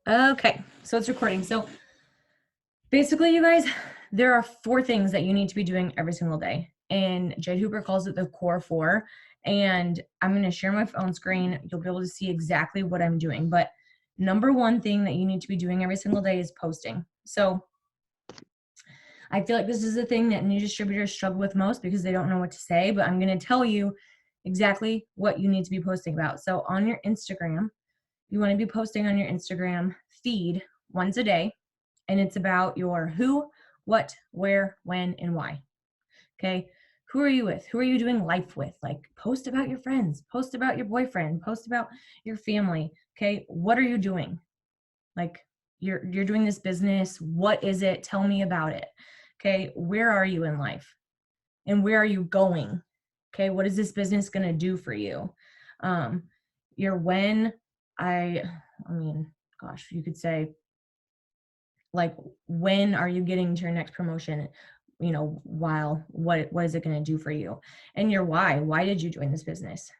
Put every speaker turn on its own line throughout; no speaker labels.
Okay, so it's recording. So basically, you guys, there are 4 things that you need to be doing every single day, and Jed Hooper calls it the core 4, and I'm gonna share my phone screen. You'll be able to see exactly what I'm doing, but number 1 thing that you need to be doing every single day is posting. So I feel like this is the thing that new distributors struggle with most because they don't know what to say, but I'm gonna tell you exactly what you need to be posting about. So on your Instagram, you wanna be posting on your Instagram feed once a day, and it's about your who, what, where, when, and why. Okay. Who are you with? Who are you doing life with? Like, post about your friends, post about your boyfriend, post about your family. Okay. What are you doing? Like, you're doing this business. What is it? Tell me about it. Okay. Where are you in life? And where are you going? Okay. What is this business going to do for you? Um, your when, I mean, gosh, you could say, like, when are you getting to your next promotion, while what is it going to do for you? And your why did you join this business?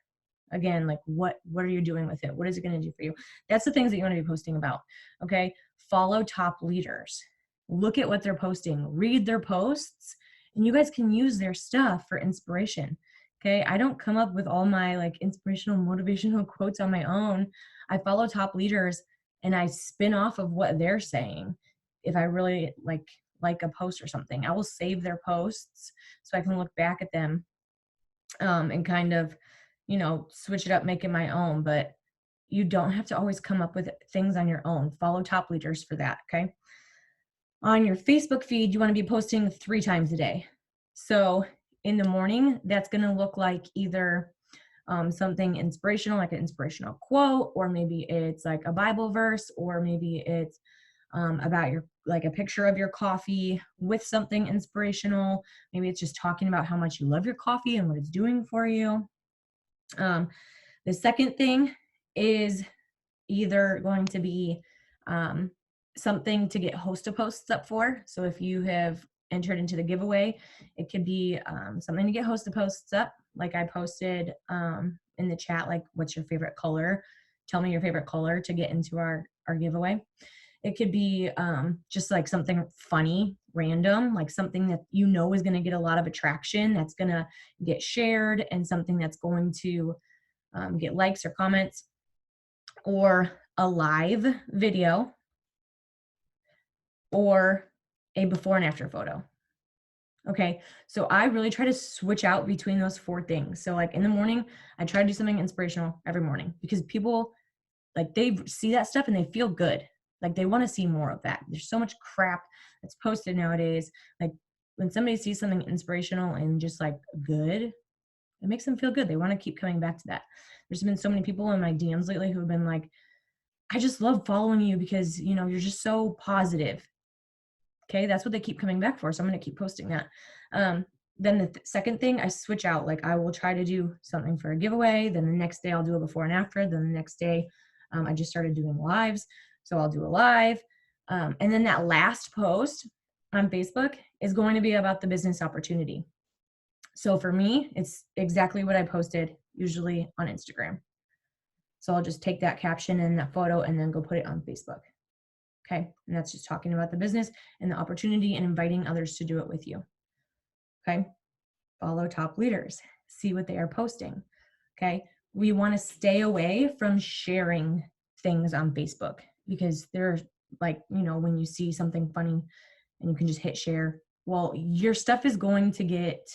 Again, like, what are you doing with it? What is it going to do for you? That's the things that you want to be posting about. Okay. Follow top leaders, look at what they're posting, read their posts, and you guys can use their stuff for inspiration. Okay. I don't come up with all my like inspirational motivational quotes on my own. I follow top leaders and I spin off of what they're saying. If I really like a post or something, I will save their posts so I can look back at them, and kind of, switch it up, make it my own. But you don't have to always come up with things on your own. Follow top leaders for that. Okay. On your Facebook feed, you want to be posting 3 times a day. So in the morning, that's going to look like either something inspirational, like an inspirational quote, or maybe it's like a Bible verse, or maybe it's about your, like, a picture of your coffee with something inspirational. Maybe it's just talking about how much you love your coffee and what it's doing for you. Um, the second thing is either going to be um, something to get host posts up for. So if you have entered into the giveaway, it could be something to get host posts up. Like I posted in the chat, like, what's your favorite color? Tell me your favorite color to get into our giveaway. It could be just like something funny, random, like something that is going to get a lot of attraction, that's going to get shared, and something that's going to get likes or comments, or a live video, or a before and after photo. Okay, so I really try to switch out between those 4 things. So like in the morning, I try to do something inspirational every morning because people, like, they see that stuff and they feel good. Like, they want to see more of that. There's so much crap that's posted nowadays. Like, when somebody sees something inspirational and just like good, it makes them feel good. They want to keep coming back to that. There's been so many people in my DMs lately who have been like, I just love following you because, you're just so positive. Okay, that's what they keep coming back for. So I'm going to keep posting that. Then the second thing, I switch out. Like, I will try to do something for a giveaway. Then the next day I'll do a before and after. Then the next day, I just started doing lives. So I'll do a live. And then that last post on Facebook is going to be about the business opportunity. So for me, it's exactly what I posted usually on Instagram. So I'll just take that caption and that photo and then go put it on Facebook. Okay. And that's just talking about the business and the opportunity and inviting others to do it with you. Okay. Follow top leaders, see what they are posting. Okay. We want to stay away from sharing things on Facebook because they're like, when you see something funny and you can just hit share, well, your stuff is going to get,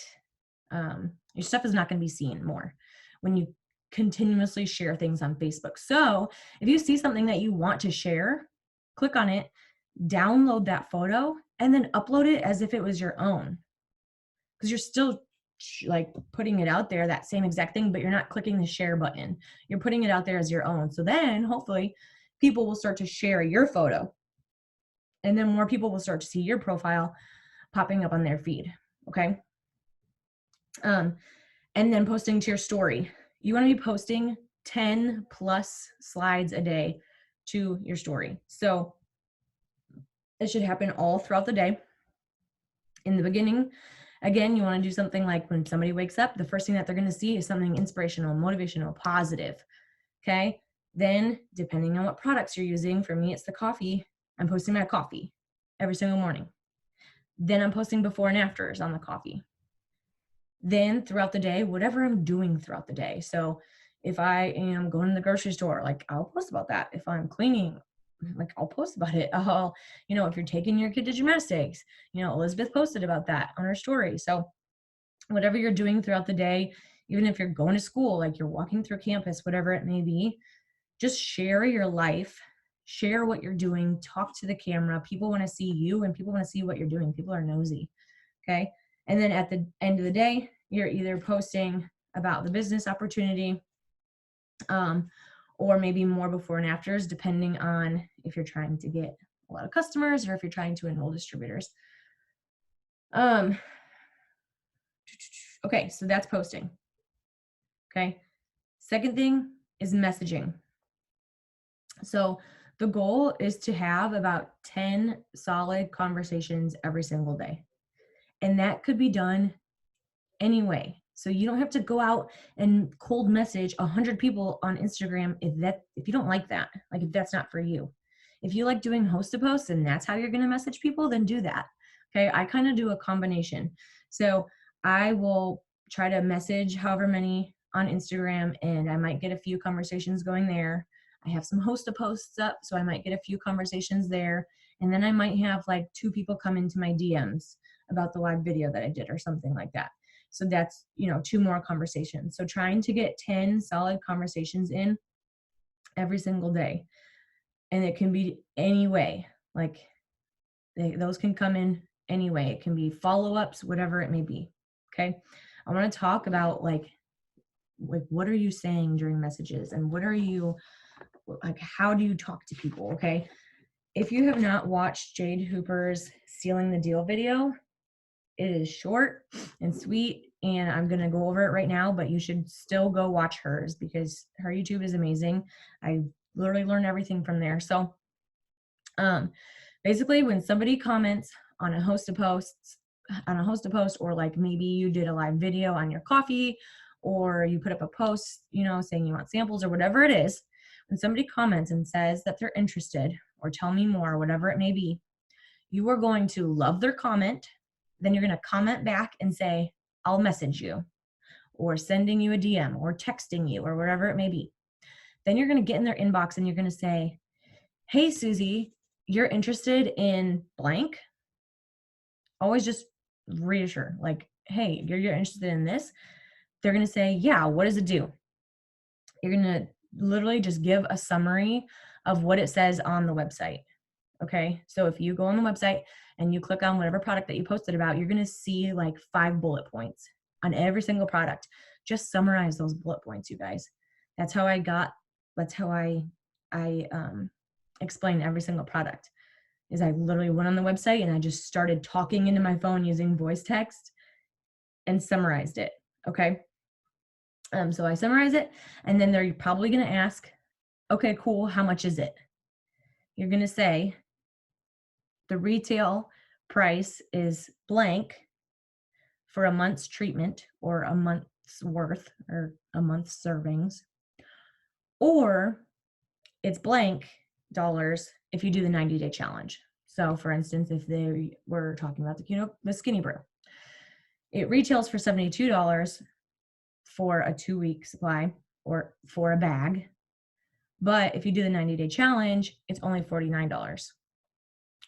your stuff is not going to be seen more when you continuously share things on Facebook. So if you see something that you want to share, click on it, download that photo, and then upload it as if it was your own. Because you're still like putting it out there, that same exact thing, but you're not clicking the share button. You're putting it out there as your own. So then hopefully people will start to share your photo. And then more people will start to see your profile popping up on their feed. Okay. And then posting to your story. You want to be posting 10 plus slides a day to your story. So it should happen all throughout the day. In the beginning, again, you want to do something like when somebody wakes up, the first thing that they're going to see is something inspirational, motivational, positive. Okay. Then, depending on what products you're using, for me, it's the coffee. I'm posting my coffee every single morning. Then I'm posting before and afters on the coffee. Then throughout the day, whatever I'm doing throughout the day. So if I am going to the grocery store, like I'll post about that. If I'm cleaning, like I'll post about it. I'll, if you're taking your kid to gymnastics, Elizabeth posted about that on her story. So whatever you're doing throughout the day, even if you're going to school, like you're walking through campus, whatever it may be, just share your life, share what you're doing, talk to the camera. People want to see you and people want to see what you're doing. People are nosy. Okay. And then at the end of the day, you're either posting about the business opportunity, or maybe more before and afters, depending on if you're trying to get a lot of customers or if you're trying to enroll distributors. Okay, so that's posting. Okay. Second thing is messaging. So the goal is to have about 10 solid conversations every single day. And that could be done anyway. So you don't have to go out and cold message 100 people on Instagram if you don't like that, like if that's not for you. If you like doing host to post and that's how you're going to message people, then do that. Okay, I kind of do a combination. So I will try to message however many on Instagram, and I might get a few conversations going there. I have some host to posts up, so I might get a few conversations there. And then I might have like 2 people come into my DMs about the live video that I did or something like that. So that's, 2 more conversations. So trying to get 10 solid conversations in every single day. And it can be any way, like those can come in any way. It can be follow-ups, whatever it may be. Okay. I want to talk about like what are you saying during messages, and how do you talk to people? Okay. If you have not watched Jade Hooper's Sealing the Deal video, it is short and sweet, and I'm going to go over it right now, but you should still go watch hers because her YouTube is amazing. I literally learned everything from there. So basically when somebody comments on a host to post, or like maybe you did a live video on your coffee, or you put up a post, saying you want samples or whatever it is, when somebody comments and says that they're interested or tell me more, whatever it may be, you are going to love their comment. Then you're going to comment back and say, I'll message you, or sending you a DM, or texting you, or whatever it may be. Then you're going to get in their inbox and you're going to say, hey, Susie, you're interested in blank? Always just reassure, like, hey, you're interested in this? They're going to say, yeah, what does it do? You're going to literally just give a summary of what it says on the website. Okay, so if you go on the website and you click on whatever product that you posted about, you're going to see like 5 bullet points on every single product. Just summarize those bullet points, you guys. That's how I explain every single product. Is I literally went on the website and I just started talking into my phone using voice text and summarized it. Okay. So I summarize it, and then they're probably going to ask, okay, cool, how much is it? You're going to say, the retail price is blank for a month's treatment, or a month's worth, or a month's servings, or it's blank dollars if you do the 90-day challenge. So for instance, if they were talking about the Skinny Brew, it retails for $72 for a 2-week supply, or for a bag. But if you do the 90-day challenge, it's only $49.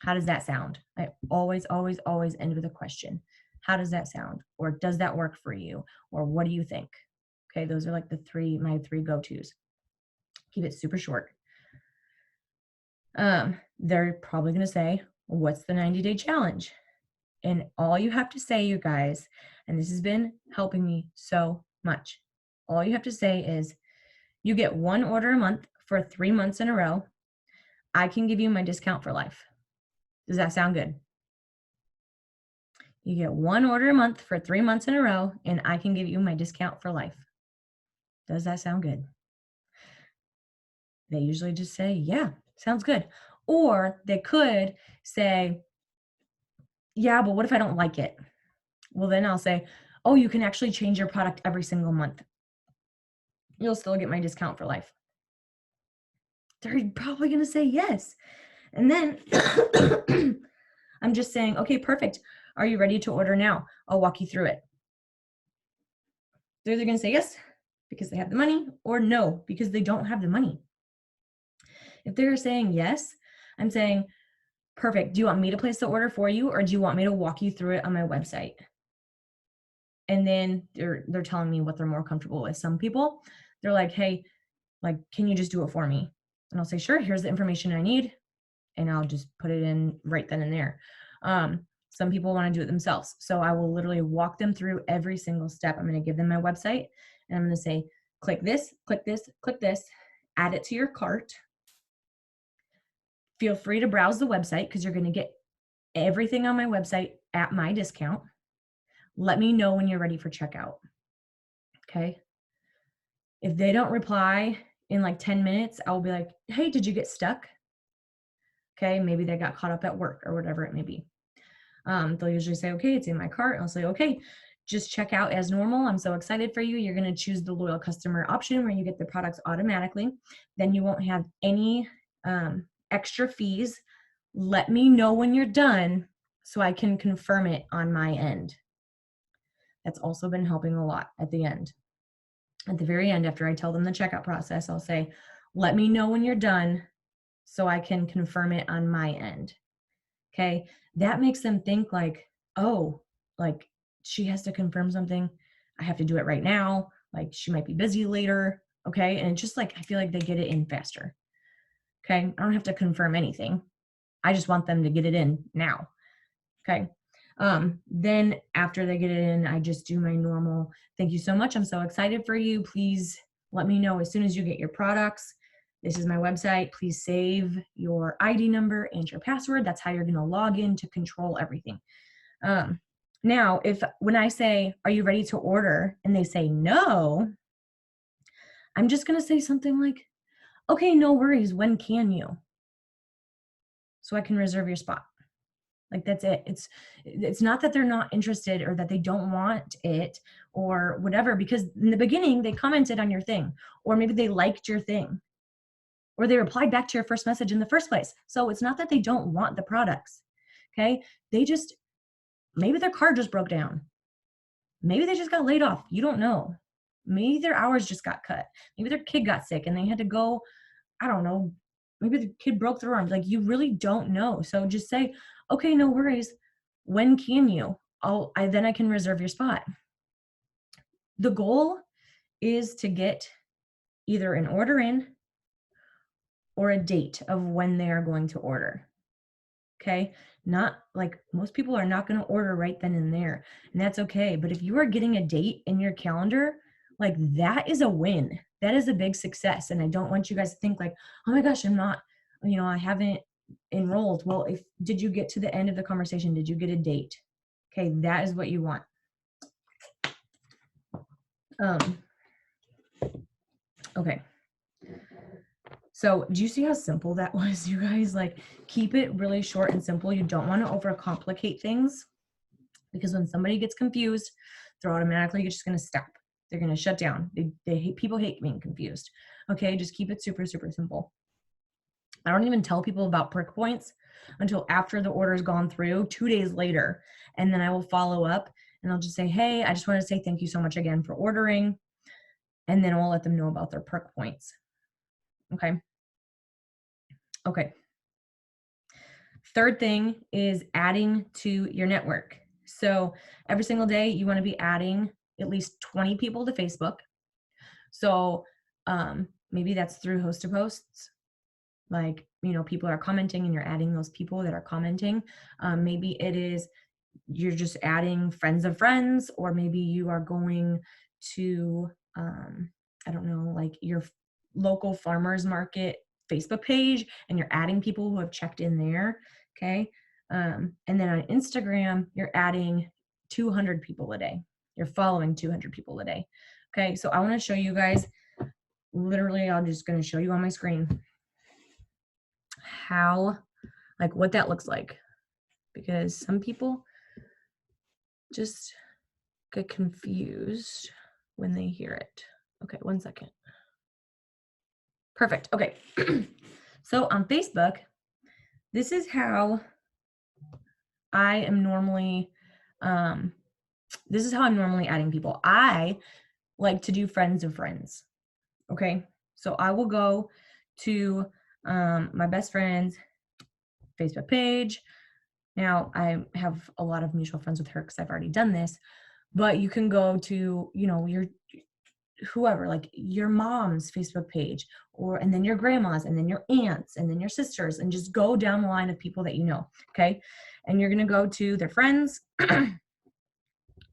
How does that sound? I always, always, always end with a question. How does that sound? Or does that work for you? Or what do you think? Okay, those are like my three go-tos. Keep it super short. They're probably going to say, what's the 90-day challenge? And all you have to say, you guys, and this has been helping me so much, all you have to say is, you get 1 order a month for 3 months in a row. I can give you my discount for life. Does that sound good? You get 1 order a month for 3 months in a row, and I can give you my discount for life. Does that sound good? They usually just say, yeah, sounds good. Or they could say, yeah, but what if I don't like it? Well, then I'll say, oh, you can actually change your product every single month. You'll still get my discount for life. they're probably going to say yes. And then I'm just saying, okay, perfect. Are you ready to order now? I'll walk you through it. They're either going to say yes because they have the money or no because they don't have the money. If they're saying yes, I'm saying, perfect. Do you want me to place the order for you or do you want me to walk you through it on my website? And then they're telling me what they're more comfortable with. Some people, they're like, hey, like, can you just do it for me? And I'll say, sure, here's the information I need. And I'll just put it in right then and there. Some people want to do it themselves. So I will literally walk them through every single step. I'm going to give them my website and I'm going to say, click this, click this, click this, add it to your cart. Feel free to browse the website because you're going to get everything on my website at my discount. Let me know when you're ready for checkout. Okay. If they don't reply in like 10 minutes, I'll be like, hey, did you get stuck? Okay. Maybe they got caught up at work or whatever it may be. They'll usually say, okay, it's in my cart. I'll say, okay, just check out as normal. I'm so excited for you. You're going to choose the loyal customer option where you get the products automatically. Then you won't have any extra fees. Let me know when you're done so I can confirm it on my end. That's also been helping a lot at the end. At the very end, after I tell them the checkout process, I'll say, let me know when you're done so I can confirm it on my end. Okay. That makes them think like, oh, like she has to confirm something. I have to do it right now. Like she might be busy later. Okay. And it's just like, I feel like they get it in faster. Okay. I don't have to confirm anything. I just want them to get it in now. Okay. Then after they get it in, I just do my normal, thank you so much. I'm so excited for you. Please let me know as soon as you get your products. This is my website. Please save your ID number and your password. That's how you're going to log in to control everything. Now, when I say, are you ready to order? And they say no, I'm just going to say something like, okay, no worries. When can you? So I can reserve your spot. Like that's it. It's not that they're not interested or that they don't want it or whatever, because in the beginning they commented on your thing, or maybe they liked your thing, or they replied back to your first message in the first place. So it's not that they don't want the products. Okay. Maybe their car just broke down. Maybe they just got laid off. You don't know. Maybe their hours just got cut. Maybe their kid got sick and they had to go, I don't know. Maybe the kid broke their arm. Like you really don't know. So just say, okay, no worries. When can you? Then I can reserve your spot. The goal is to get either an order in or a date of when they are going to order. Okay. Not like most people are not going to order right then and there, and that's okay. But if you are getting a date in your calendar, like that is a win. That is a big success. And I don't want you guys to think like, oh my gosh, I haven't enrolled. Well, did you get to the end of the conversation? Did you get a date? Okay. That is what you want. Okay. So do you see how simple that was, you guys? Like keep it really short and simple. You don't want to overcomplicate things, because when somebody gets confused, they're automatically just going to stop. They're going to shut down. People hate being confused. Okay. Just keep it super, super simple. I don't even tell people about prick points until after the order's gone through 2 days later. And then I will follow up and I'll just say, hey, I just want to say thank you so much again for ordering. And then I'll let them know about their prick points. Okay. Okay. Third thing is adding to your network. So every single day you want to be adding at least 20 people to Facebook. So maybe that's through host to posts. Like, people are commenting and you're adding those people that are commenting. Maybe it is you're just adding friends of friends, or maybe you are going to, I don't know, like your local farmers market Facebook page and you're adding people who have checked in there. Okay. And then on Instagram, you're adding 200 people a day. You're following 200 people a day. Okay. So I want to show you guys, literally, I'm just going to show you on my screen what that looks like, because some people just get confused when they hear it. Okay, one second. Perfect. Okay. So on Facebook, this is how I am normally, um, this is how I'm normally adding people. I like to do friends of friends. Okay. So I will go to my best friend's Facebook page. Now I have a lot of mutual friends with her because I've already done this, but you can go to, your whoever, like your mom's Facebook page, or and then your grandma's, and then your aunts, and then your sisters, and just go down the line of people that you know. Okay. And you're gonna go to their friends.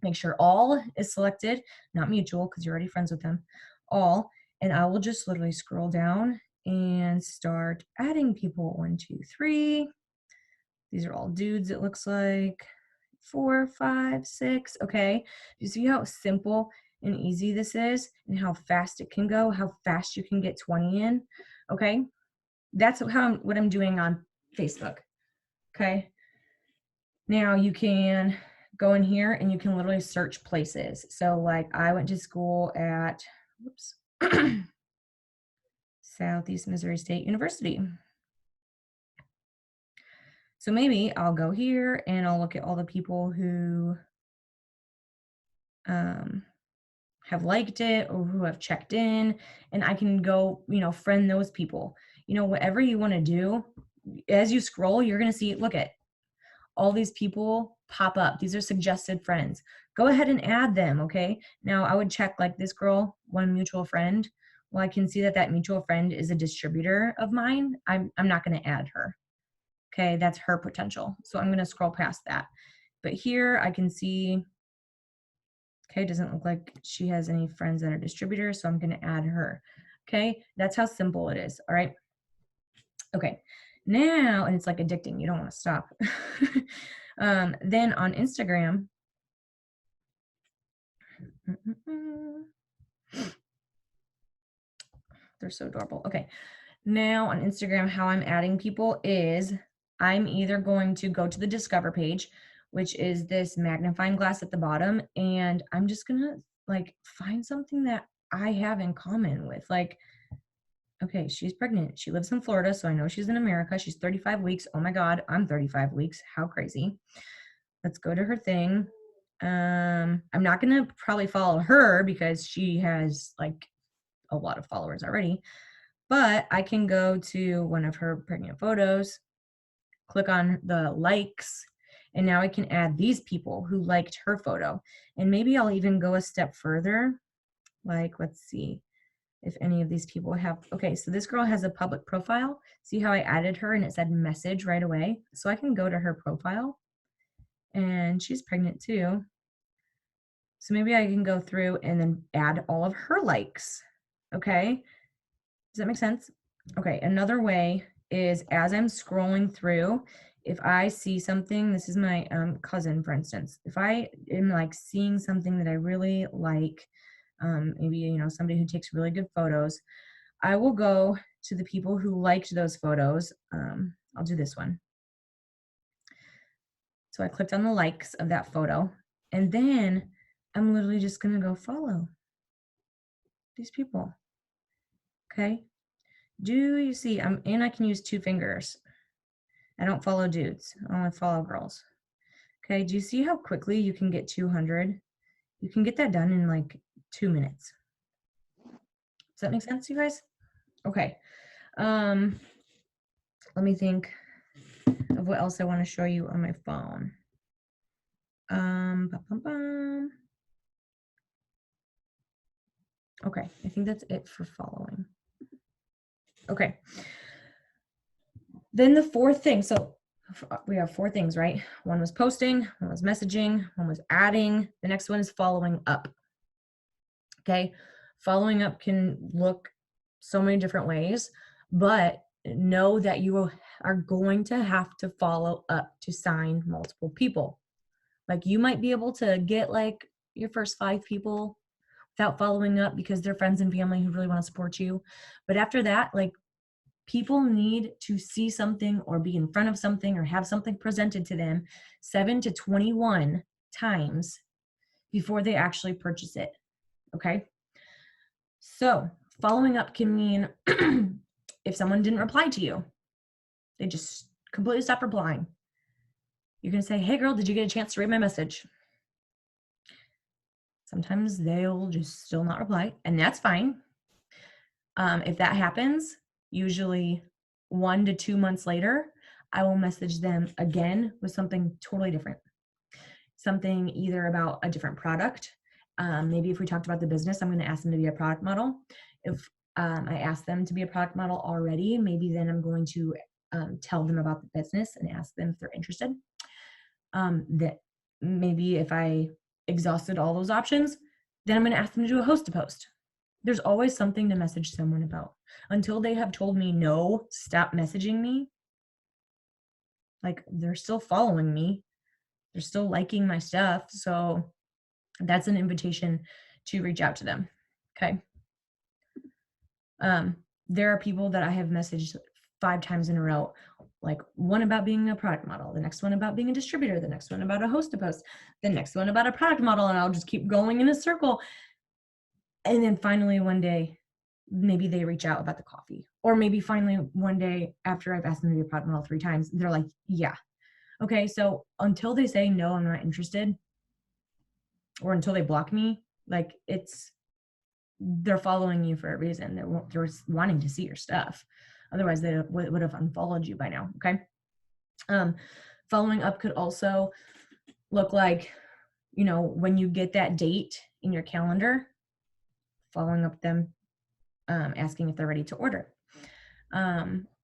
Make sure all is selected, not mutual, because you're already friends with them. All. And I will just literally scroll down and start adding people. 1, 2, 3. These are all dudes, it looks like. 4, 5, 6. Okay. You see how simple and easy this is, and how fast it can go, how fast you can get 20 in. Okay. That's what I'm doing on Facebook. Okay. Now you can go in here and you can literally search places. So like I went to school at, whoops, Southeast Missouri State University. So maybe I'll go here and I'll look at all the people who have liked it or who have checked in, and I can go, friend those people. Whatever you want to do, as you scroll, you're going to see, look at all these people pop up. These are suggested friends. Go ahead and add them, okay? Now I would check like this girl, one mutual friend. Well, I can see that mutual friend is a distributor of mine. I'm not going to add her. Okay, that's her potential. So I'm going to scroll past that. But here I can see, okay, doesn't look like she has any friends that are distributors, so I'm going to add her. Okay, that's how simple it is. All right. Okay, now, and it's like addicting. You don't want to stop. Then on Instagram, they're so adorable. Okay, now on Instagram, how I'm adding people is I'm either going to go to the Discover page, which is this magnifying glass at the bottom, and I'm just gonna like find something that I have in common with, like, okay, she's pregnant. She lives in Florida, so I know she's in America. She's 35 weeks. Oh my God, I'm 35 weeks. How crazy. Let's go to her thing. I'm not gonna probably follow her because she has like a lot of followers already, but I can go to one of her pregnant photos, click on the likes, and now I can add these people who liked her photo. And maybe I'll even go a step further. Like, let's see if any of these people have, okay, so this girl has a public profile. See how I added her and it said message right away? So I can go to her profile, and she's pregnant too. So maybe I can go through and then add all of her likes. Okay. Does that make sense? Okay. Another way is as I'm scrolling through, if I see something, this is my cousin, for instance, if I am like seeing something that I really like, maybe, somebody who takes really good photos, I will go to the people who liked those photos. I'll do this one. So I clicked on the likes of that photo, and then I'm literally just going to go follow these people. Okay. Do you see? And I can use 2 fingers. I don't follow dudes. I only follow girls. Okay. Do you see how quickly you can get 200? You can get that done in like 2 minutes. Does that make sense, you guys? Okay. Let me think of what else I want to show you on my phone. Okay. I think that's it for following. Okay. Then the 4th thing. So we have 4 things, right? One was posting, one was messaging, one was adding. The next one is following up. Okay. Following up can look so many different ways, but know that you are going to have to follow up to sign multiple people. Like you might be able to get like your first 5 people without following up because they're friends and family who really want to support you. But after that, like people need to see something or be in front of something or have something presented to them 7 to 21 times before they actually purchase it. Okay. So Following up can mean if someone didn't reply to you, they just completely stopped replying. You can say, hey girl, did you get a chance to read my message? Sometimes they'll just still not reply, and that's fine. If that happens, usually 1 to 2 months later, I will message them again with something totally different. Something either about a different product. Maybe if we talked about the business, I'm going to ask them to be a product model. If I ask them to be a product model already, maybe then I'm going to tell them about the business and ask them if they're interested. That maybe if I exhausted all those options, then I'm going to ask them to do a host to post. There's always something to message someone about. Until they have told me, no, stop messaging me, like they're still following me. They're still liking my stuff. So that's an invitation to reach out to them. Okay. There are people that I have messaged 5 times in a row, like one about being a product model, the next one about being a distributor, the next one about a host to post, the next one about a product model, and I'll just keep going in a circle. And then finally one day, maybe they reach out about the coffee, or maybe finally one day after I've asked them to be a product model 3 times, they're like, yeah. Okay. So until they say, no, I'm not interested, or until they block me, like they're following you for a reason. They're wanting to see your stuff. Otherwise they would have unfollowed you by now. Okay. Following up could also look like, when you get that date in your calendar, following up them, asking if they're ready to order.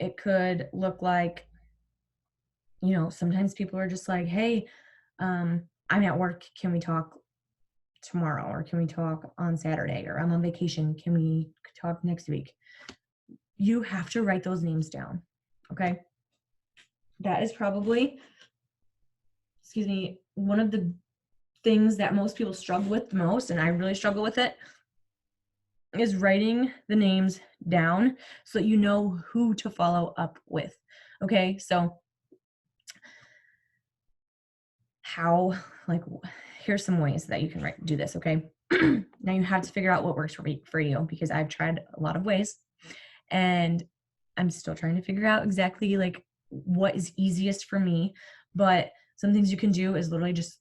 It could look like, sometimes people are just like, hey, I'm at work. Can we talk tomorrow? Or can we talk on Saturday? Or I'm on vacation. Can we talk next week? You have to write those names down. Okay. That is probably, one of the things that most people struggle with the most, and I really struggle with it, is writing the names down so that you know who to follow up with. Okay. So here's some ways that you can do this. Okay. Now you have to figure out what works for you, because I've tried a lot of ways and I'm still trying to figure out exactly like what is easiest for me. But some things you can do is literally just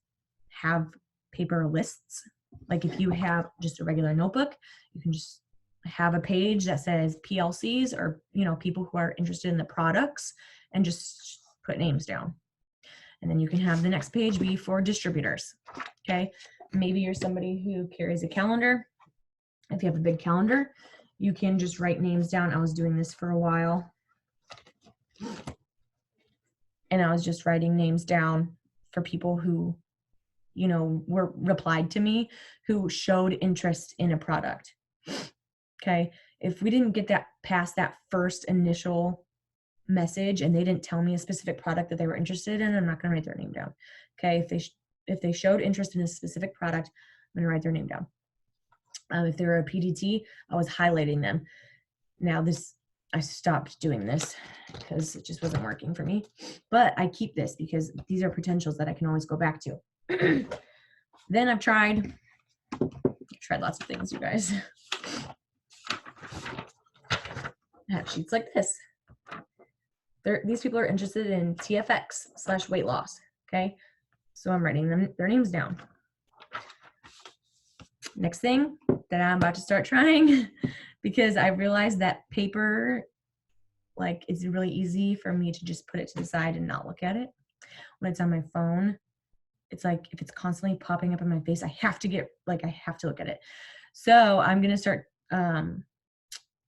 have paper lists. Like if you have just a regular notebook, you can just have a page that says PLCs, or, people who are interested in the products, and just put names down. And then you can have the next page be for distributors. Okay. Maybe you're somebody who carries a calendar. If you have a big calendar, you can just write names down. I was doing this for a while, and I was just writing names down for people who, were replied to me, who showed interest in a product. Okay. If we didn't get that past that first initial message and they didn't tell me a specific product that they were interested in, I'm not going to write their name down. Okay. If they showed interest in a specific product, I'm going to write their name down. If they were a PDT, I was highlighting them. Now I stopped doing this because it just wasn't working for me, but I keep this because these are potentials that I can always go back to. Then I've tried lots of things, you guys. I have sheets like this. These people are interested in TFX / weight loss. Okay. So I'm writing their names down. Next thing that I'm about to start trying, because I realized that paper, like, it's really easy for me to just put it to the side and not look at it. When it's on my phone, it's like, if it's constantly popping up in my face, I have to look at it. So I'm going to start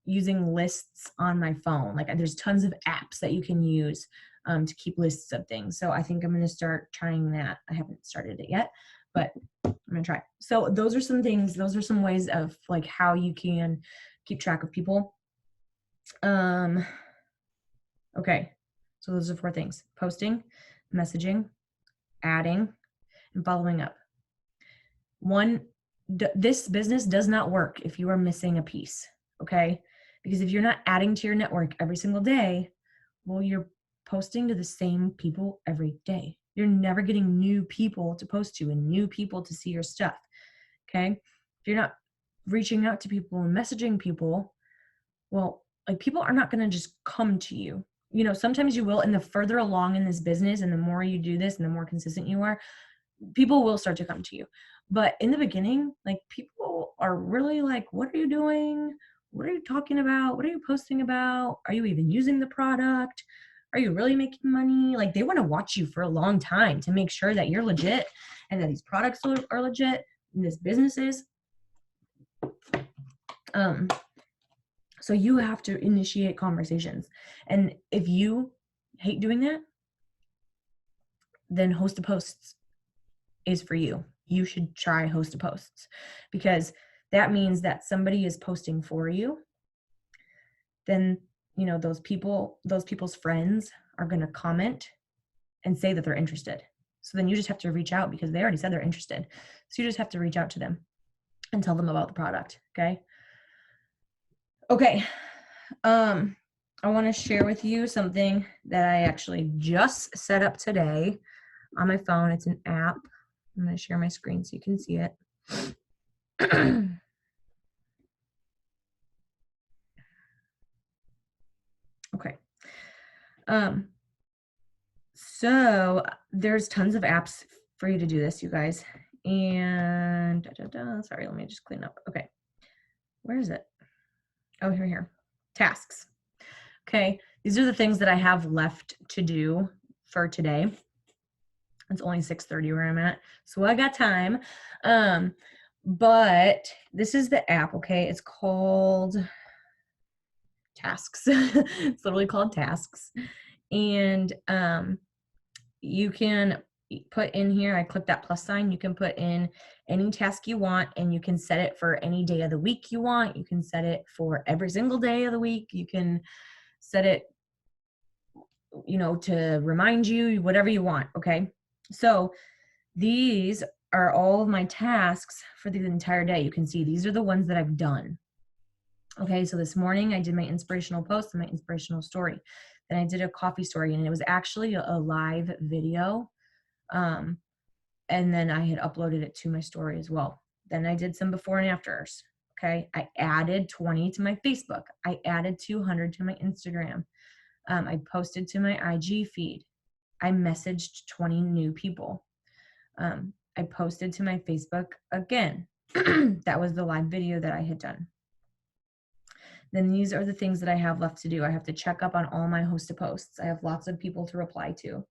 using lists on my phone. Like, there's tons of apps that you can use to keep lists of things. So I think I'm going to start trying that. I haven't started it yet, but I'm going to try. So those are some things. Those are some ways of like how you can keep track of people. Okay. So those are 4 things: posting, messaging, adding, and following up. This business does not work if you are missing a piece. Okay. Because if you're not adding to your network every single day, well, you're posting to the same people every day. You're never getting new people to post to and new people to see your stuff. Okay. If you're not reaching out to people and messaging people, Well, like people are not going to just come to you. You know, sometimes you will. And the further along in this business and the more you do this and the more consistent you are, people will start to come to you. But in the beginning, like people are really like, what are you doing? What are you talking about? What are you posting about? Are you even using the product? Are you really making money? Like they want to watch you for a long time to make sure that you're legit and that these products are legit and this business is. Um, so you have to initiate conversations. And if you hate doing that, then Host a Posts is for you. You should try Host a Posts because that means that somebody is posting for you. Then, you know, those people's friends are going to comment and say that they're interested. So then you just have to reach out because they already said they're interested. So you just have to reach out to them and tell them about the product. Okay. Okay. I want to share with you something that I actually just set up today on my phone. It's an app. I'm going to share my screen so you can see it. Okay. So there's tons of apps for you to do this, you guys. And sorry, let me just clean up. Okay. Where is it? Oh, here. Tasks. Okay. These are the things that I have left to do for today. It's only 6:30 where I'm at, so I got time. But this is the app, okay? It's called Tasks. It's literally called Tasks. And you can put in here, I click that plus sign, you can put in any task you want and you can set it for any day of the week you want. You can set it for every single day of the week. You can set it, you know, to remind you, whatever you want, okay? So these are all of my tasks for the entire day. You can see these are the ones that I've done. Okay, so this morning I did my inspirational post and my inspirational story. Then I did a coffee story and it was actually a live video. And then I had uploaded it to my story as well. Then I did some before and afters. Okay, I added 20 to my Facebook. I added 200 to my Instagram. I posted to my IG feed. I messaged 20 new people. I posted to my Facebook again. That was the live video that I had done. Then these are the things that I have left to do. I have to check up on all my Host a Posts. I have lots of people to reply to.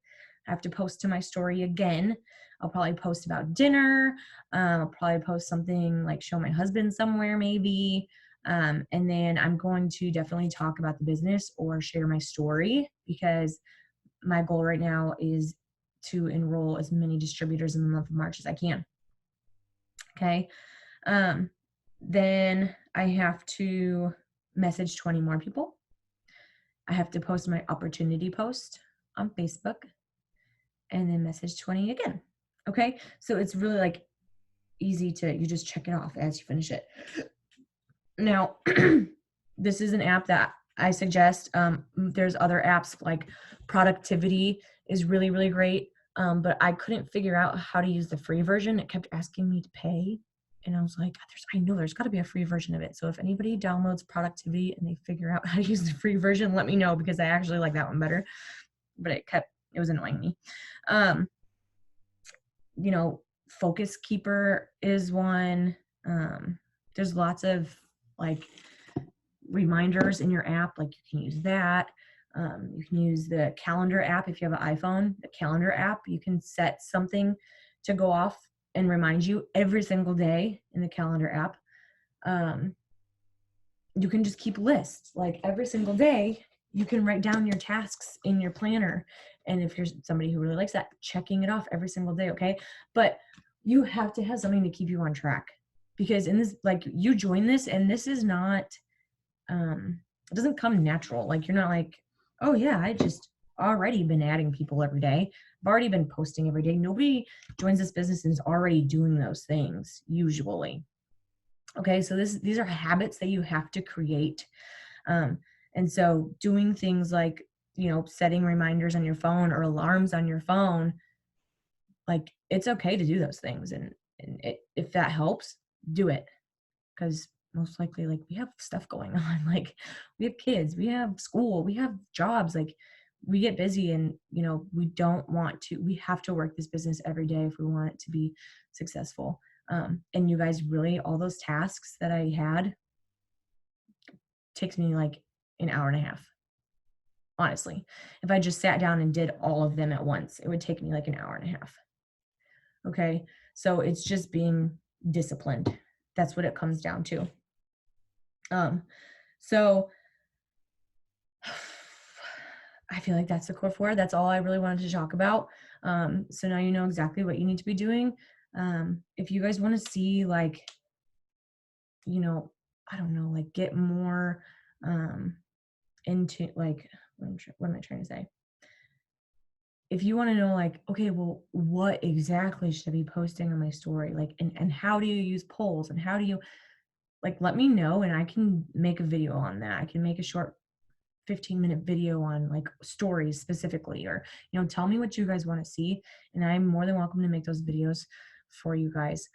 I have to post to my story again. I'll probably post about dinner. I'll probably post something like show my husband somewhere maybe. And then I'm going to definitely talk about the business or share my story because my goal right now is to enroll as many distributors in the month of March as I can. Okay. Then I have to message 20 more people. I have to post my opportunity post on Facebook and then message 20 again. Okay. So it's really like easy to, you just check it off as you finish it. Now, this is an app that I suggest. There's other apps like Productivity is really, really great. But I couldn't figure out how to use the free version. It kept asking me to pay. And I was like, I know there's got to be a free version of it. So if anybody downloads Productivity and they figure out how to use the free version, let me know because I actually like that one better. But it was annoying me. You know, Focus Keeper is one. There's lots of like reminders in your app. Like you can use that. You can use the calendar app if you have an iPhone. The calendar app, you can set something to go off and remind you every single day in the calendar app. You can just keep lists. Like every single day, you can write down your tasks in your planner. And if you're somebody who really likes that, checking it off every single day, okay? But you have to have something to keep you on track because in this, like you join this and this is not, it doesn't come natural. Like you're not like, oh yeah, I just already been adding people every day. I've already been posting every day. Nobody joins this business and is already doing those things usually. Okay, so these are habits that you have to create. And so doing things like, you know, setting reminders on your phone or alarms on your phone, like it's okay to do those things. And if that helps, do it because most likely like we have stuff going on. Like we have kids, we have school, we have jobs, like we get busy and we don't want to, we have to work this business every day if we want it to be successful. And you guys, really, all those tasks that I had takes me like an hour and a half. Honestly, if I just sat down and did all of them at once, it would take me like an hour and a half. Okay. So it's just being disciplined. That's what it comes down to. So I feel like that's the core four. That's all I really wanted to talk about. So now you know exactly what you need to be doing. If you guys want to see like, I don't know, like get more into like, what am I trying to say? If you want to know like, okay, well, what exactly should I be posting on my story? Like, and how do you use polls and how do you like, let me know and I can make a video on that. I can make a short 15-minute video on like stories specifically, or, tell me what you guys want to see. And I'm more than welcome to make those videos for you guys.